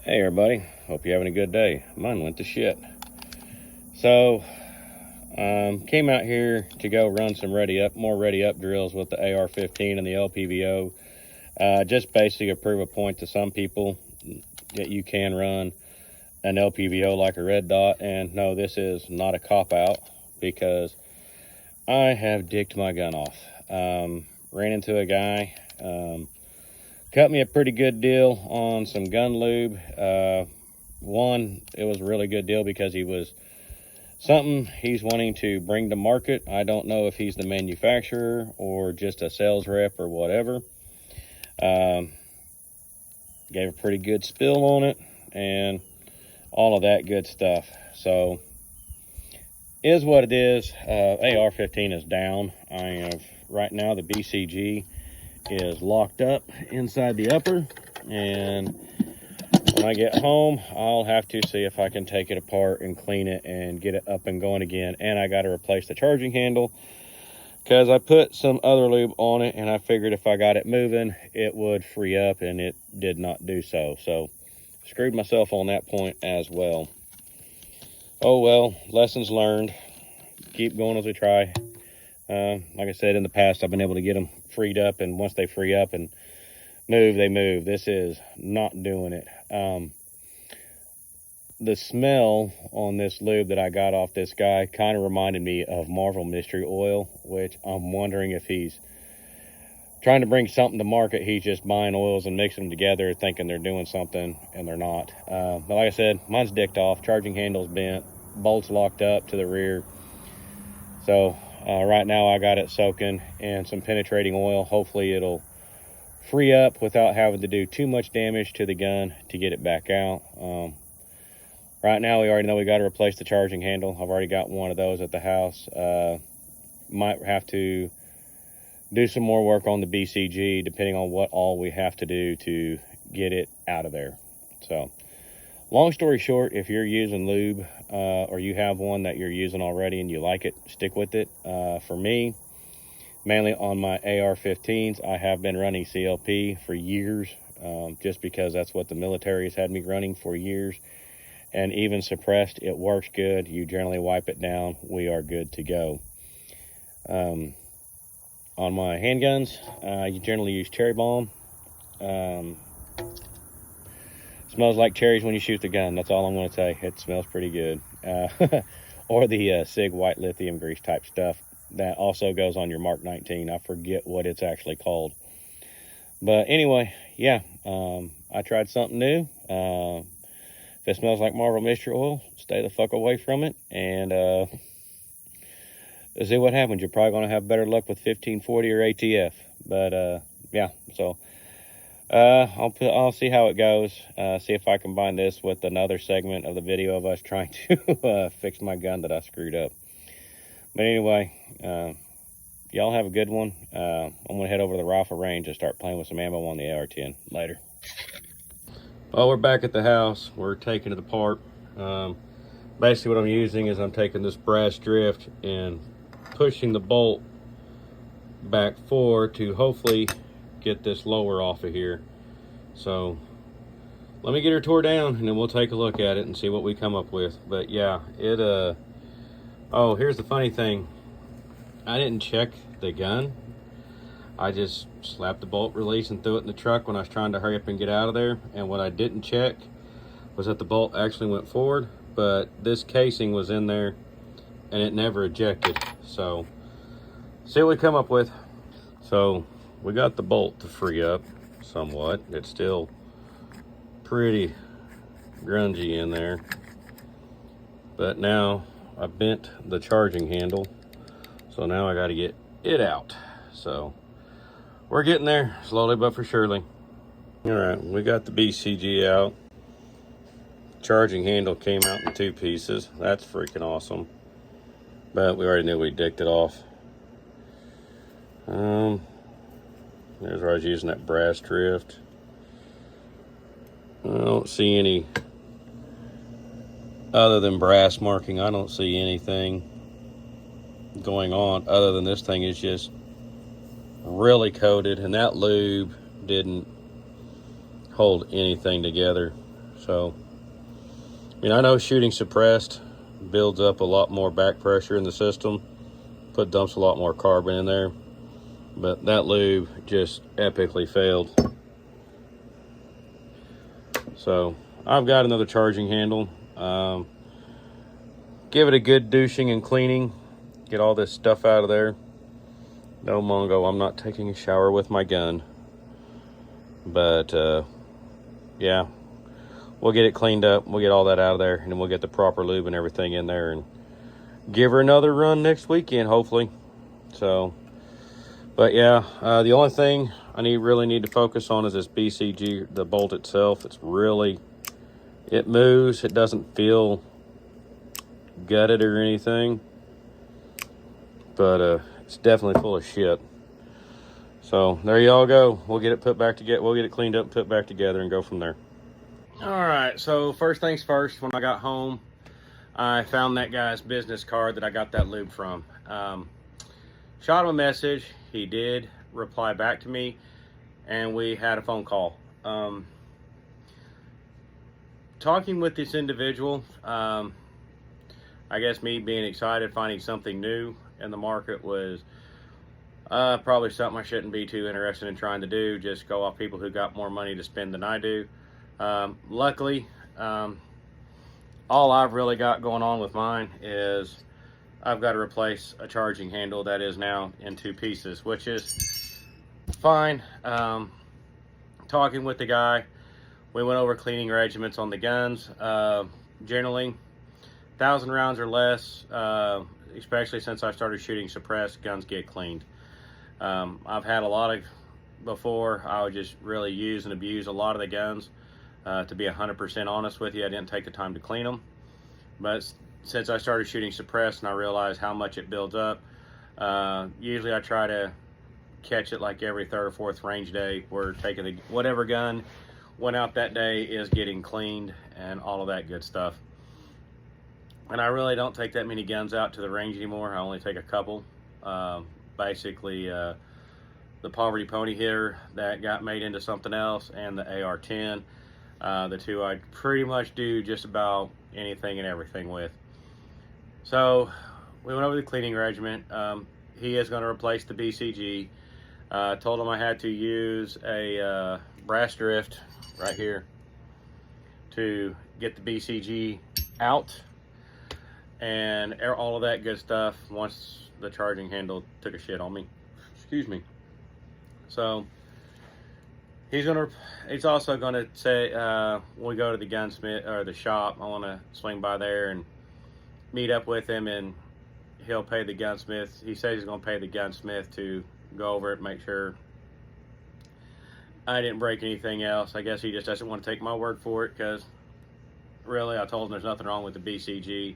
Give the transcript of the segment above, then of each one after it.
Hey everybody, hope you're having a good day. Mine went to shit. So, came out here to go run some more ready up drills with the AR-15 and the LPVO. Just basically to prove a point to some people that you can run an LPVO like a red dot. And no, this is not a cop out because I have dicked my gun off. Ran into a guy, cut me a pretty good deal on some gun lube. One, it was a really good deal because he was something he's wanting to bring to market. I don't know if he's the manufacturer or just a sales rep or whatever. Gave a pretty good spill on it and all of that good stuff. So is what it is. AR-15 is down. I have right now the BCG is locked up inside the upper, and when I get home I'll have to see if I can take it apart and clean it and get it up and going again. And I got to replace the charging handle because I put some other lube on it and I figured if I got it moving it would free up, and it did not do so. So screwed myself on that point as well. Oh well, lessons learned. Keep going as we try. Like I said, in the past I've been able to get them freed up, and once they free up and move, they move. This is not doing it. The smell on this lube that I got off this guy kind of reminded me of Marvel Mystery Oil, which I'm wondering if he's trying to bring something to market. He's just buying oils and mixing them together thinking they're doing something, and they're not. But like I said, mine's dicked off, charging handle's bent, bolts locked up to the rear. So right now I got it soaking in some penetrating oil. Hopefully it'll free up without having to do too much damage to the gun to get it back out. Right now we already know we got to replace the charging handle. I've already got one of those at the house. Might have to do some more work on the BCG depending on what all we have to do to get it out of there. So long story short, if you're using lube or you have one that you're using already and you like it, stick with it. For me, mainly on my AR-15s, I have been running CLP for years, just because that's what the military has had me running for years. And even suppressed, it works good. You generally wipe it down, we are good to go. On my handguns, you generally use cherry bomb. Smells like cherries when you shoot the gun. That's all I'm going to say. It smells pretty good. Or the SIG white lithium grease type stuff that also goes on your Mark 19. I forget what it's actually called. But anyway, yeah, I tried something new. If it smells like Marvel Mystery Oil, stay the fuck away from it. And see what happens. You're probably going to have better luck with 1540 or ATF. But yeah, so I'll see how it goes. See if I combine this with another segment of the video of us trying to fix my gun that I screwed up. But anyway, y'all have a good one. I'm going to head over to the rifle range and start playing with some ammo on the AR-10. Later. Well, we're back at the house. We're taking it apart. Basically what I'm using is I'm taking this brass drift and pushing the bolt back forward to hopefully get this lower off of here. So let me get her tore down and then we'll take a look at it and see what we come up with. But yeah, it oh, here's the funny thing. I didn't check the gun. I just slapped the bolt release and threw it in the truck when I was trying to hurry up and get out of there. And what I didn't check was that the bolt actually went forward, but this casing was in there and it never ejected. So see what we come up with. So we got the bolt to free up somewhat. It's still pretty grungy in there. But now I bent the charging handle. So now I got to get it out. So we're getting there slowly but for surely. All right, we got the BCG out. Charging handle came out in 2 pieces. That's freaking awesome. But we already knew we dicked it off. There's where I was using that brass drift. I don't see any other than brass marking. I don't see anything going on other than this thing is just really coated, and that lube didn't hold anything together. So, I mean, I know shooting suppressed builds up a lot more back pressure in the system, dumps a lot more carbon in there, but that lube just epically failed. So I've got another charging handle. Give it a good douching and cleaning, get all this stuff out of there. No, Mongo, I'm not taking a shower with my gun, but yeah, we'll get it cleaned up, we'll get all that out of there, and then we'll get the proper lube and everything in there and give her another run next weekend, hopefully. So, but yeah, the only thing I really need to focus on is this BCG, the bolt itself. It's really, it moves, it doesn't feel gutted or anything, but it's definitely full of shit. So there y'all go. We'll get it put back together, we'll get it cleaned up, put back together, and go from there. All right, so first things first, when I got home, I found that guy's business card that I got that lube from. Shot him a message. He did reply back to me, and we had a phone call. Talking with this individual, I guess me being excited, finding something new in the market was probably something I shouldn't be too interested in trying to do, just go off people who got more money to spend than I do. Luckily, all I've really got going on with mine is I've got to replace a charging handle that is now in 2 pieces, which is fine. Talking with the guy, we went over cleaning regimens on the guns. Generally, 1,000 rounds or less, especially since I started shooting suppressed, guns get cleaned. I've had a lot of, before, I would just really use and abuse a lot of the guns. To be 100% honest with you, I didn't take the time to clean them. But since I started shooting suppressed and I realized how much it builds up, usually I try to catch it like every 3rd or 4th range day. We're taking whatever gun went out that day is getting cleaned and all of that good stuff. And I really don't take that many guns out to the range anymore. I only take a couple. Basically, the Poverty Pony Hitter that got made into something else, and the AR-10. The 2 I pretty much do just about anything and everything with. So we went over the cleaning regimen. He is going to replace the BCG. Told him I had to use a brass drift right here to get the BCG out and all of that good stuff once the charging handle took a shit on me. Excuse me. So he's also gonna say when we go to the gunsmith or the shop, I want to swing by there and meet up with him, and he'll pay the gunsmith. He says he's gonna pay the gunsmith to go over it, make sure I didn't break anything else. I guess he just doesn't want to take my word for it, because really I told him there's nothing wrong with the BCG,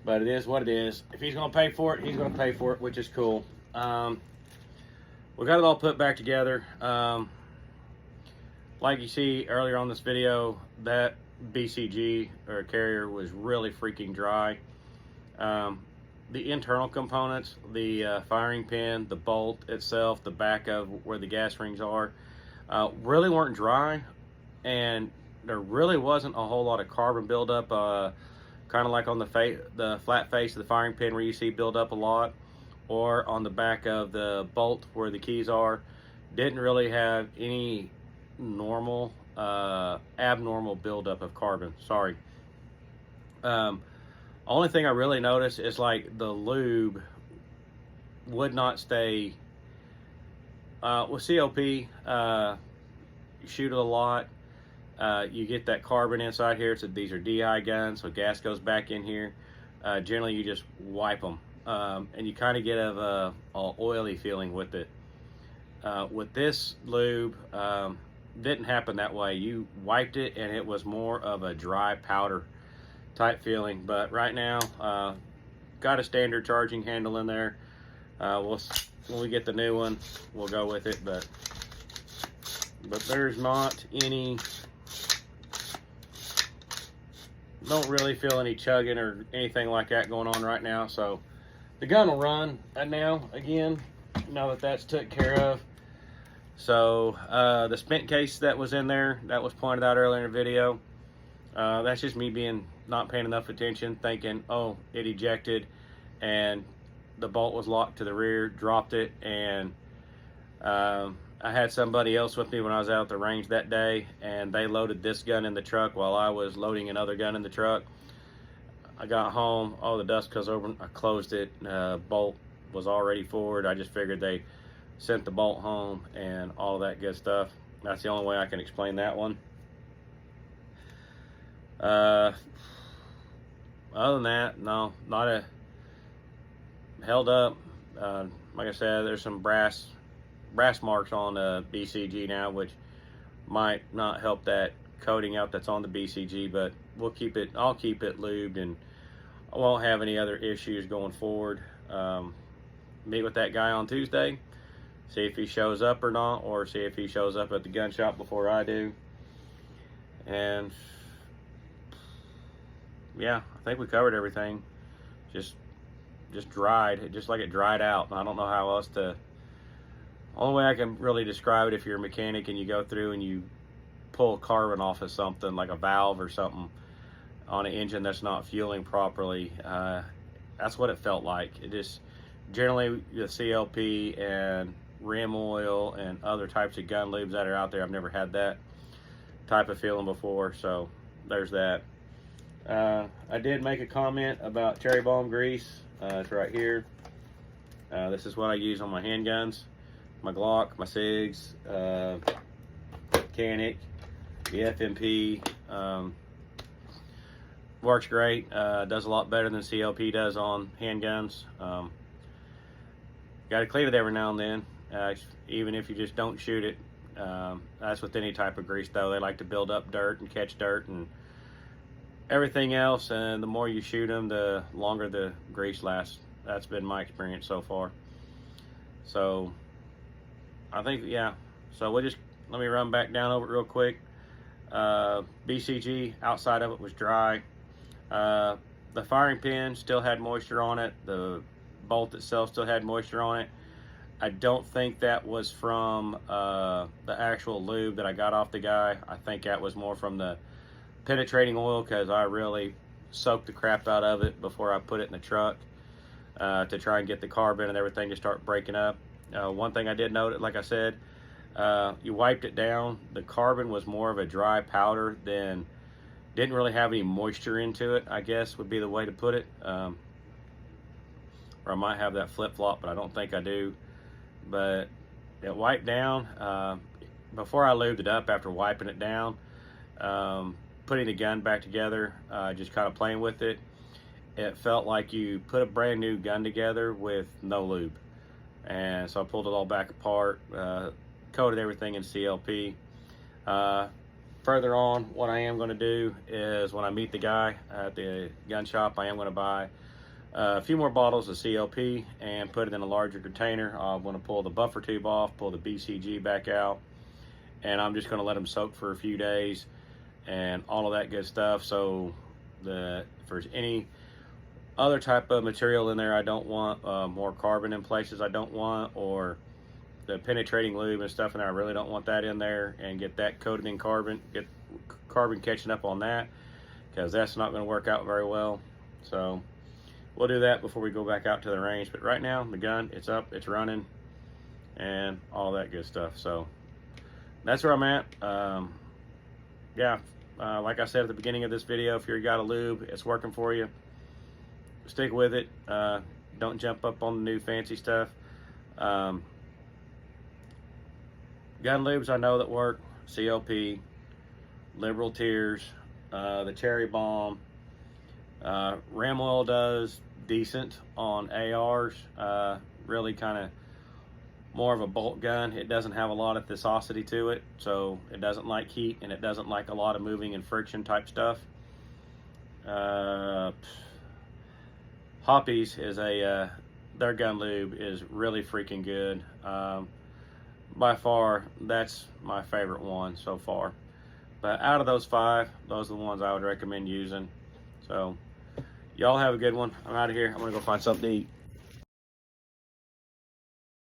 but it is what it is. If he's gonna pay for it, he's gonna pay for it, which is cool. We got it all put back together. Like you see earlier on this video, that BCG or carrier was really freaking dry. The internal components, the firing pin, the bolt itself, the back of where the gas rings are, really weren't dry, and there really wasn't a whole lot of carbon buildup, kind of like on the flat face of the firing pin where you see build up a lot, or on the back of the bolt where the keys are. Didn't really have any normal abnormal buildup of carbon. Sorry. Only thing I really noticed is like the lube would not stay with COP. You shoot it a lot, you get that carbon inside here. So these are DI guns, so gas goes back in here. Generally you just wipe them, and you kind of get a oily feeling with it. With this lube, didn't happen that way. You wiped it and it was more of a dry powder type feeling. But right now, got a standard charging handle in there. When we get the new one, we'll go with it. But there's not any, don't really feel any chugging or anything like that going on right now. So the gun will run now again, now that that's took care of. So the spent case that was in there, that was pointed out earlier in the video, That's just me being not paying enough attention, thinking, oh, it ejected and the bolt was locked to the rear, dropped it, and I had somebody else with me when I was out at the range that day, and they loaded this gun in the truck while I was loading another gun in the truck. I got home, all the dust goes over, I closed it, bolt was already forward. I just figured they sent the bolt home and all of that good stuff. That's the only way I can explain that one. Other than that, no, not a held up. Like I said, there's some brass marks on the BCG now, which might not help that coating out that's on the BCG, but I'll keep it lubed, and I won't have any other issues going forward. Meet with that guy on Tuesday, see if he shows up or not, or see if he shows up at the gun shop before I do. And yeah, I think we covered everything. Just dried, just like it dried out. I don't know how else to. Only way I can really describe it, if you're a mechanic and you go through and you pull carbon off of something like a valve or something on an engine that's not fueling properly, that's what it felt like. It just, generally the CLP and rim oil and other types of gun lubes that are out there, I've never had that type of feeling before, so there's that. I did make a comment about cherry bomb grease. It's right here. This is what I use on my handguns, my Glock, my SIGs, Canic, the FMP. Works great. Does a lot better than CLP does on handguns. Got to clean it every now and then, even if you just don't shoot it. That's with any type of grease, though. They like to build up dirt and catch dirt and everything else, and the more you shoot them, the longer the grease lasts. That's been my experience so far. So I think, yeah, so let me run back down over it real quick. BCG, outside of it was dry. The firing pin still had moisture on it. The bolt itself still had moisture on it. I don't think that was from the actual lube that I got off the guy. I think that was more from the penetrating oil, because I really soaked the crap out of it before I put it in the truck to try and get the carbon and everything to start breaking up. One thing I did note, like I said, you wiped it down. The carbon was more of a dry powder than, didn't really have any moisture into it, I guess would be the way to put it. Or I might have that flip-flop, but I don't think I do. But it wiped down. Before I lubed it up, after wiping it down, putting the gun back together, just kind of playing with it, it felt like you put a brand new gun together with no lube. And so I pulled it all back apart, coated everything in CLP. Further on, what I am going to do is, when I meet the guy at the gun shop, I am going to buy a few more bottles of CLP and put it in a larger container. I'm going to pull the buffer tube off, pull the BCG back out, and I'm just going to let them soak for a few days and all of that good stuff. So if there's any other type of material in there I don't want, more carbon in places I don't want, or the penetrating lube and stuff in there, I really don't want that in there, and get that coated in carbon, get carbon catching up on that, because that's not going to work out very well. So we'll do that before we go back out to the range. But right now, the gun, it's up, it's running, and all that good stuff. So that's where I'm at. Yeah, like I said at the beginning of this video, if you've got a lube, it's working for you, stick with it. Don't jump up on the new fancy stuff. Gun lubes I know that work: CLP, Liberal Tears, the Cherry Bomb. Ram oil does decent on ARs. Really kind of more of a bolt gun. It doesn't have a lot of viscosity to it, so it doesn't like heat, and it doesn't like a lot of moving and friction type stuff. Hoppy's is their gun lube is really freaking good. By far, that's my favorite one so far. But out of those 5, those are the ones I would recommend using. So y'all have a good one. I'm out of here. I'm gonna go find something to eat.